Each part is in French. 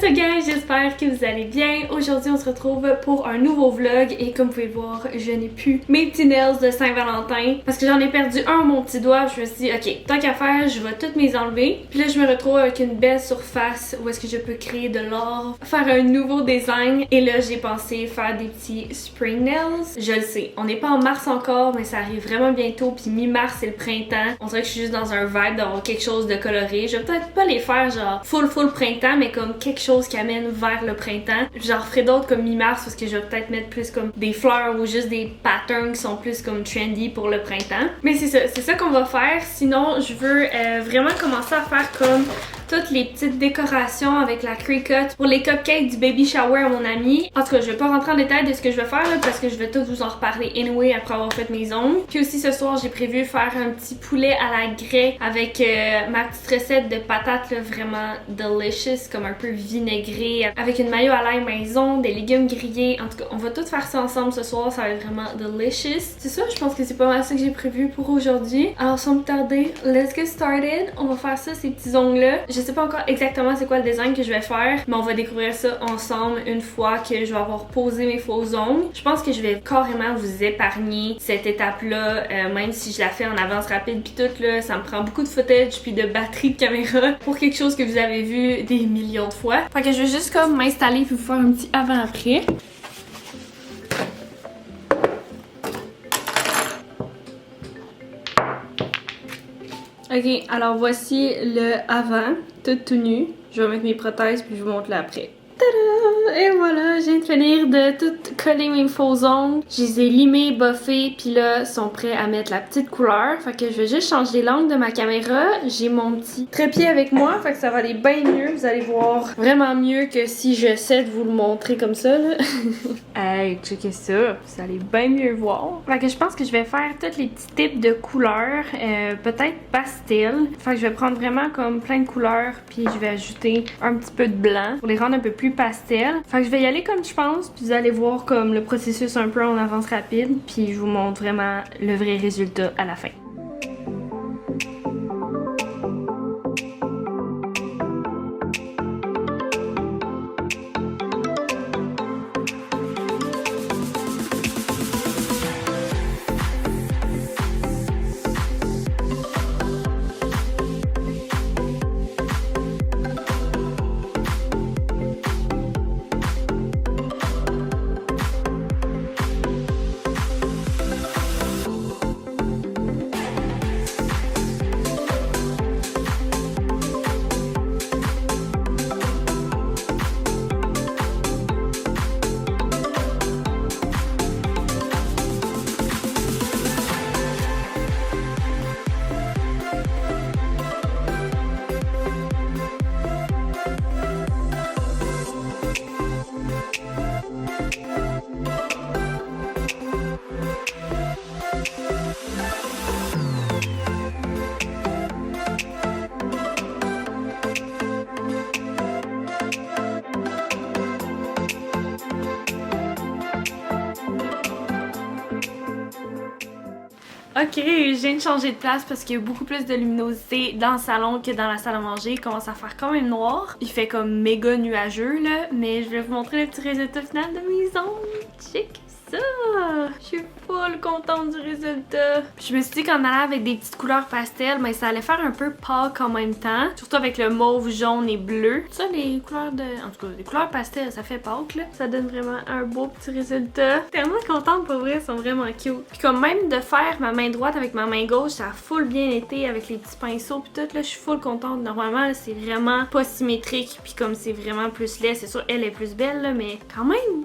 ça gang, j'espère que vous allez bien. Aujourd'hui on se retrouve pour un nouveau vlog et comme vous pouvez le voir, je n'ai plus mes petits nails de Saint-Valentin parce que j'en ai perdu un mon petit doigt. Je me suis dit ok, tant qu'à faire, je vais toutes mes enlever. Puis là je me retrouve avec une belle surface où est-ce que je peux créer de l'or, faire un nouveau design et là j'ai pensé faire des petits spring nails. Je le sais, on n'est pas en mars encore mais ça arrive vraiment bientôt puis mi-mars c'est le printemps. On dirait que je suis juste dans un vibe d'avoir quelque chose de coloré. Je vais peut-être pas les faire genre full printemps mais comme quelque chose qui amène vers le printemps. J'en referai d'autres comme mi-mars parce que je vais peut-être mettre plus comme des fleurs ou juste des patterns qui sont plus comme trendy pour le printemps. Mais c'est ça qu'on va faire. Sinon, je veux vraiment commencer à faire comme toutes les petites décorations avec la Cricut pour les cupcakes du baby shower à mon ami. En tout cas, je vais pas rentrer en détail de ce que je vais faire là, parce que je vais tout vous en reparler anyway après avoir fait mes ongles. Puis aussi ce soir, j'ai prévu faire un petit poulet à la grecque avec ma petite recette de patates là, vraiment delicious, comme un peu vinaigré, avec une mayo à l'ail maison, des légumes grillés. En tout cas, on va tout faire ça ensemble ce soir, ça va être vraiment delicious. C'est ça, je pense que c'est pas mal ça que j'ai prévu pour aujourd'hui. Alors sans me tarder, let's get started. On va faire ça, ces petits ongles là. Je sais pas encore exactement c'est quoi le design que je vais faire, mais on va découvrir ça ensemble une fois que je vais avoir posé mes faux ongles. Je pense que je vais carrément vous épargner cette étape-là, même si je la fais en avance rapide puis tout là, ça me prend beaucoup de footage puis de batterie de caméra pour quelque chose que vous avez vu des millions de fois. Fait que je vais juste comme m'installer puis vous faire un petit avant-après. Ok, alors voici le avant, tout nu. Je vais mettre mes prothèses puis je vous montre l'après. Tada! Et voilà, je viens de finir de tout coller mes faux ongles. Je les ai limés, buffés, puis là, sont prêts à mettre la petite couleur. Fait que je vais juste changer l'angle de ma caméra. J'ai mon petit trépied avec moi, fait que ça va aller bien mieux. Vous allez voir vraiment mieux que si j'essaie de vous le montrer comme ça, là. Hey, checkez ça! Vous allez bien mieux voir. Fait que je pense que je vais faire tous les petits types de couleurs, peut-être pastel. Fait que je vais prendre vraiment comme plein de couleurs, puis je vais ajouter un petit peu de blanc pour les rendre un peu plus pastel. Fait que je vais y aller comme je pense, puis vous allez voir comme le processus un peu en avance rapide, puis je vous montre vraiment le vrai résultat à la fin. Ok, je viens de changer de place parce qu'il y a beaucoup plus de luminosité dans le salon que dans la salle à manger. Il commence à faire quand même noir. Il fait comme méga nuageux là, mais je vais vous montrer le petit résultat final de mes ongles. Check ça! Je suis full contente du résultat. Je me suis dit qu'en allant avec des petites couleurs pastel, mais ça allait faire un peu pâle en même temps. Surtout avec le mauve, jaune et bleu. Ça, les couleurs de... En tout cas, les couleurs pastel, ça fait pâle là. Ça donne vraiment un beau petit résultat. Tellement contente pour vrai, ils sont vraiment cute. Puis comme même de faire ma main droite avec ma main gauche, ça a full bien été avec les petits pinceaux puis tout là. Je suis full contente. Normalement, c'est vraiment pas symétrique. Puis comme c'est vraiment plus laid, c'est sûr, elle est plus belle là, mais quand même...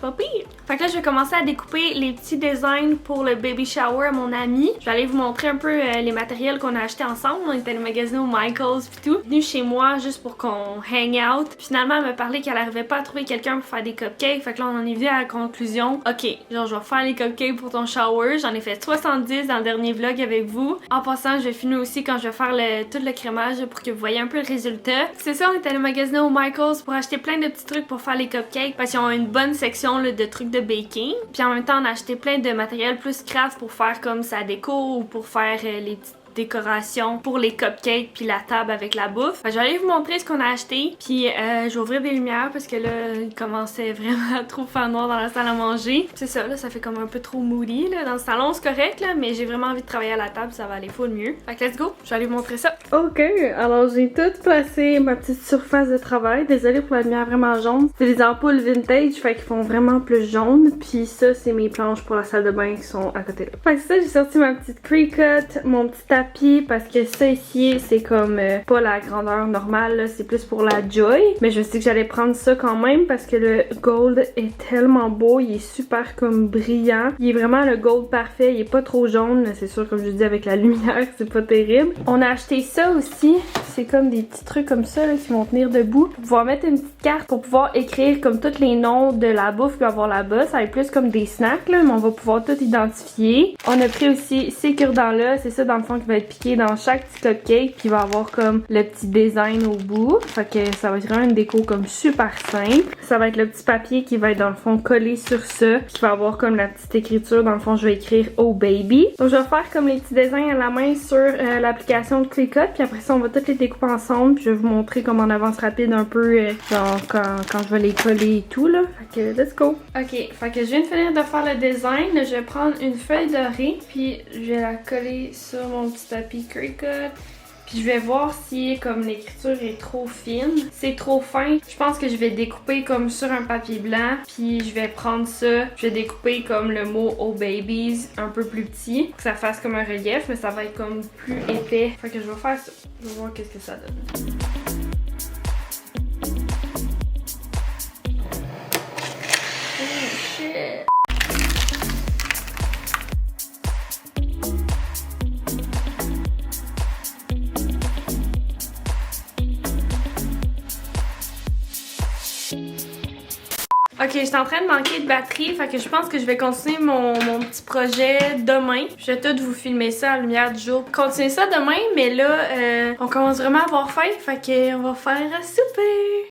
pas pire. Fait que là, je vais commencer à découper les petits designs pour le baby shower à mon ami. Je vais aller vous montrer un peu les matériels qu'on a achetés ensemble. On était allé magasiner au Michaels pis tout. Venue chez moi juste pour qu'on hang out. Puis finalement, elle me parlait qu'elle arrivait pas à trouver quelqu'un pour faire des cupcakes. Fait que là, on en est venu à la conclusion. Ok, genre, je vais faire les cupcakes pour ton shower. J'en ai fait 70 dans le dernier vlog avec vous. En passant, je vais finir aussi quand je vais faire tout le crémage pour que vous voyez un peu le résultat. C'est ça, on est allé magasiner au Michaels pour acheter plein de petits trucs pour faire les cupcakes parce qu'ils ont une bonne section là, de trucs de baking. Puis en même temps, on a acheté plein de matériel plus craft pour faire comme sa déco ou pour faire les petites décoration pour les cupcakes puis la table avec la bouffe. Je vais aller vous montrer ce qu'on a acheté puis je vais ouvrir des lumières parce que là il commençait vraiment à trop faire noir dans la salle à manger. C'est ça là, ça fait comme un peu trop moody là dans le salon, c'est correct là, mais j'ai vraiment envie de travailler à la table, ça va aller full mieux. Fait que let's go, je vais aller vous montrer ça. Ok, alors j'ai tout placé ma petite surface de travail. Désolée pour la lumière vraiment jaune. C'est des ampoules vintage, fait qu'ils font vraiment plus jaune. Puis ça, c'est mes planches pour la salle de bain qui sont à côté là. Fait que ça, j'ai sorti ma petite Cricut, mon petit tapis, parce que ça ici, c'est comme pas la grandeur normale, c'est plus pour la Joy. Mais je me suis dit que j'allais prendre ça quand même parce que le gold est tellement beau, il est super comme brillant. Il est vraiment le gold parfait, il est pas trop jaune. C'est sûr, comme je dis, avec la lumière, c'est pas terrible. On a acheté ça aussi. C'est comme des petits trucs comme ça là, qui vont tenir debout pour pouvoir mettre une petite carte pour pouvoir écrire comme tous les noms de la bouffe qu'il va y avoir là-bas. Ça va être plus comme des snacks là, mais on va pouvoir tout identifier. On a pris aussi ces cure-dents-là. C'est ça dans le fond qui va être piqué dans chaque petit cupcake. Puis il va avoir comme le petit design au bout. Fait que ça va être vraiment une déco comme super simple. Ça va être le petit papier qui va être dans le fond collé sur ça. Qui va avoir comme la petite écriture. Dans le fond, je vais écrire Oh Baby. Donc je vais faire comme les petits dessins à la main sur l'application de Cricut. Puis après ça, on va toutes les découper ensemble. Puis je vais vous montrer comme en avance rapide un peu genre quand je vais les coller et tout là. Fait que let's go. Ok, fait que je viens de finir de faire le design. Je vais prendre une feuille dorée. Puis je vais la coller sur mon petit tapis Cricut. Puis je vais voir si comme l'écriture est trop fine. C'est trop fin. Je pense que je vais découper comme sur un papier blanc. Puis je vais prendre ça. Je vais découper comme le mot Oh Babies un peu plus petit. Pour que ça fasse comme un relief. Mais ça va être comme plus épais. Fait que je vais faire ça. Je vais voir qu'est-ce que ça donne. Oh shit. Ok, j'étais en train de manquer de batterie, fait que je pense que je vais continuer mon petit projet demain. Je vais tout vous filmer ça à la lumière du jour. Continuer ça demain, mais là, on commence vraiment à avoir faim, fait que on va faire un souper.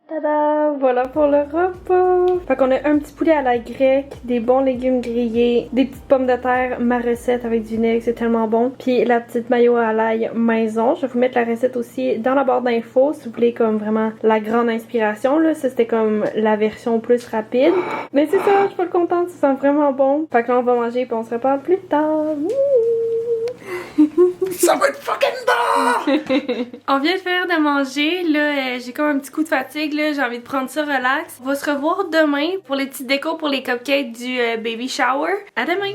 Tada! Voilà pour le repas! Fait qu'on a un petit poulet à la grecque, des bons légumes grillés, des petites pommes de terre, ma recette avec du vinaigre, c'est tellement bon. Puis la petite mayo à l'ail maison. Je vais vous mettre la recette aussi dans la barre d'infos si vous voulez comme vraiment la grande inspiration là. Ça c'était comme la version plus rapide. Mais c'est ça, je suis pas contente, ça sent vraiment bon. Fait que là on va manger puis on se reparle plus tard. Ça va être fucking bon! On vient de faire de manger, là j'ai comme un petit coup de fatigue, là j'ai envie de prendre ça relax. On va se revoir demain pour les petites décos pour les cupcakes du baby shower. À demain!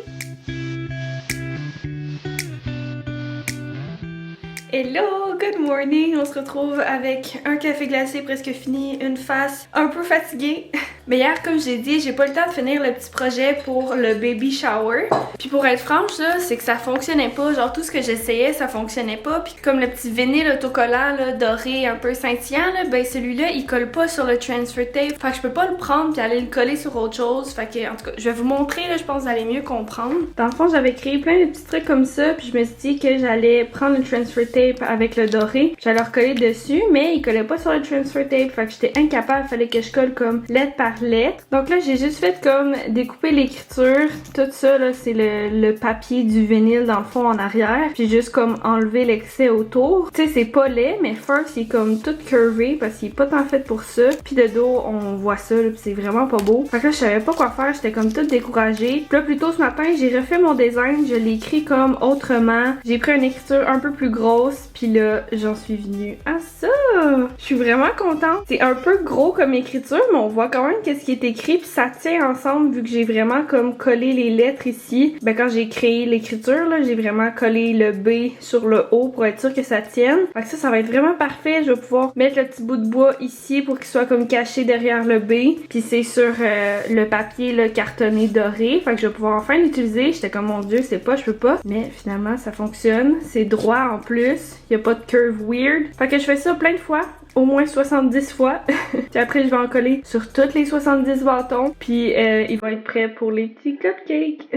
Hello, good morning! On se retrouve avec un café glacé presque fini, une face un peu fatiguée. Mais hier, comme j'ai dit, j'ai pas le temps de finir le petit projet pour le baby shower. Puis pour être franche, là, c'est que ça fonctionnait pas. Genre tout ce que j'essayais, ça fonctionnait pas. Puis comme le petit vinyle autocollant là, doré un peu scintillant, là, ben celui-là, il colle pas sur le transfer tape. Fait que je peux pas le prendre puis aller le coller sur autre chose. Fait que en tout cas, je vais vous montrer, là, je pense que vous allez mieux comprendre. Dans le fond, j'avais créé plein de petits trucs comme ça. Puis je me suis dit que j'allais prendre le transfer tape avec le doré, j'allais le recoller dessus, mais il collait pas sur le transfer tape, fait que j'étais incapable, fallait que je colle comme lettre par lettre. Donc là, j'ai juste fait comme découper l'écriture, tout ça là, c'est le papier du vinyle dans le fond en arrière, puis juste comme enlever l'excès autour. Tu sais, c'est pas laid, mais first, il est comme tout curvé parce qu'il est pas tant fait pour ça. Puis de dos, on voit ça, là, puis c'est vraiment pas beau. Fait que là, je savais pas quoi faire, j'étais comme toute découragée. Puis là, plus tôt ce matin, j'ai refait mon design, je l'ai écrit comme autrement. J'ai pris une écriture un peu plus grosse. Puis là, j'en suis venue à ça! Je suis vraiment contente. C'est un peu gros comme écriture, mais on voit quand même qu'est-ce qui est écrit, puis ça tient ensemble vu que j'ai vraiment comme collé les lettres ici. Ben quand j'ai créé l'écriture, là, j'ai vraiment collé le B sur le O pour être sûr que ça tienne. Fait que ça va être vraiment parfait. Je vais pouvoir mettre le petit bout de bois ici pour qu'il soit comme caché derrière le B. Puis c'est sur le papier là, cartonné doré. Fait que je vais pouvoir enfin l'utiliser. J'étais comme mon dieu, c'est pas, je peux pas. Mais finalement, ça fonctionne. C'est droit en plus. Il y a pas de curve weird. Fait que je fais ça plein de fois. Au moins 70 fois. Puis après, je vais en coller sur toutes les 70 bâtons. Puis il va être prêt pour les petits cupcakes.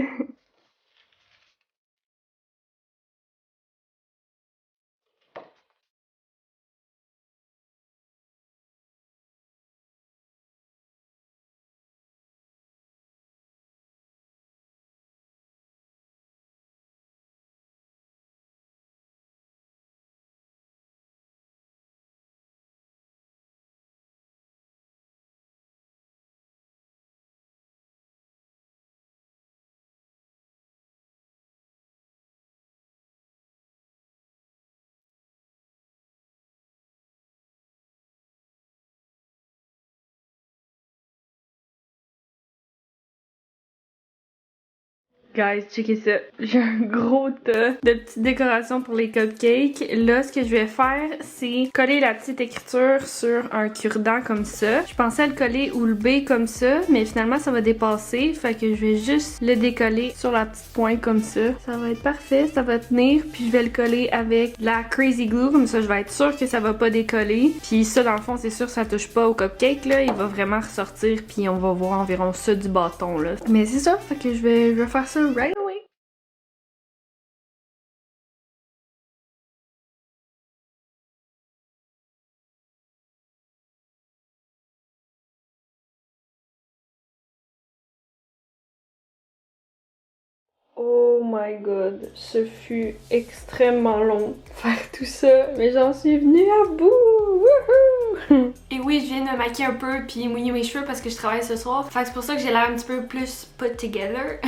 Guys, checkez ça. J'ai un gros tas de petites décorations pour les cupcakes. Là, ce que je vais faire, c'est coller la petite écriture sur un cure-dent comme ça. Je pensais le coller ou le B comme ça, mais finalement, ça va dépasser. Fait que je vais juste le décoller sur la petite pointe comme ça. Ça va être parfait, ça va tenir. Puis je vais le coller avec la Crazy Glue. Comme ça, je vais être sûre que ça va pas décoller. Puis ça, dans le fond, c'est sûr, ça touche pas au cupcake, là. Il va vraiment ressortir, puis on va voir environ ça du bâton, là. Mais c'est ça, fait que je vais faire ça right away. Oh my god, ce fut extrêmement long faire tout ça, mais j'en suis venue à bout! Wouhou! Et oui, je viens de me maquiller un peu puis mouiller mes cheveux parce que je travaille ce soir. Fait que c'est pour ça que j'ai l'air un petit peu plus put together.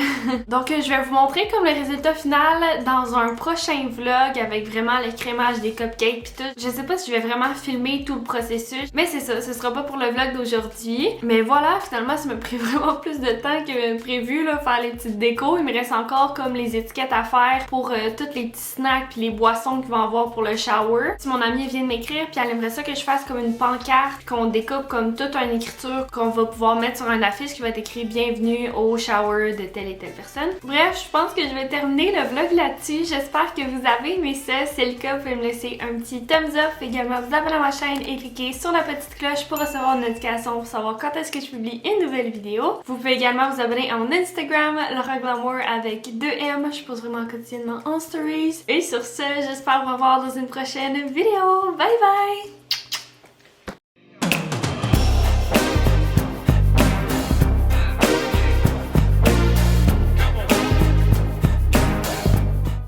Donc je vais vous montrer comme le résultat final dans un prochain vlog avec vraiment le crémage des cupcakes pis tout. Je sais pas si je vais vraiment filmer tout le processus, mais c'est ça, ce sera pas pour le vlog d'aujourd'hui. Mais voilà, finalement ça m'a pris vraiment plus de temps que prévu là, faire les petites décos. Il me reste encore comme les étiquettes à faire pour tous les petits snacks puis les boissons qu'ils vont avoir pour le shower. Si mon amie vient de m'écrire puis elle aimerait ça que je fasse comme une pancarte qu'on découpe comme toute une écriture qu'on va pouvoir mettre sur un affiche qui va être écrit bienvenue au shower de telle et telle personne. Bref, je pense que je vais terminer le vlog là-dessus. J'espère que vous avez aimé ça. Si c'est le cas, vous pouvez me laisser un petit thumbs up, également vous abonner à ma chaîne et cliquer sur la petite cloche pour recevoir une notification pour savoir quand est-ce que je publie une nouvelle vidéo. Vous pouvez également vous abonner à mon Instagram, Laura Glamour avec 2M. Je pose vraiment quotidiennement en stories. Et sur ce, j'espère vous revoir dans une prochaine vidéo. Bye bye!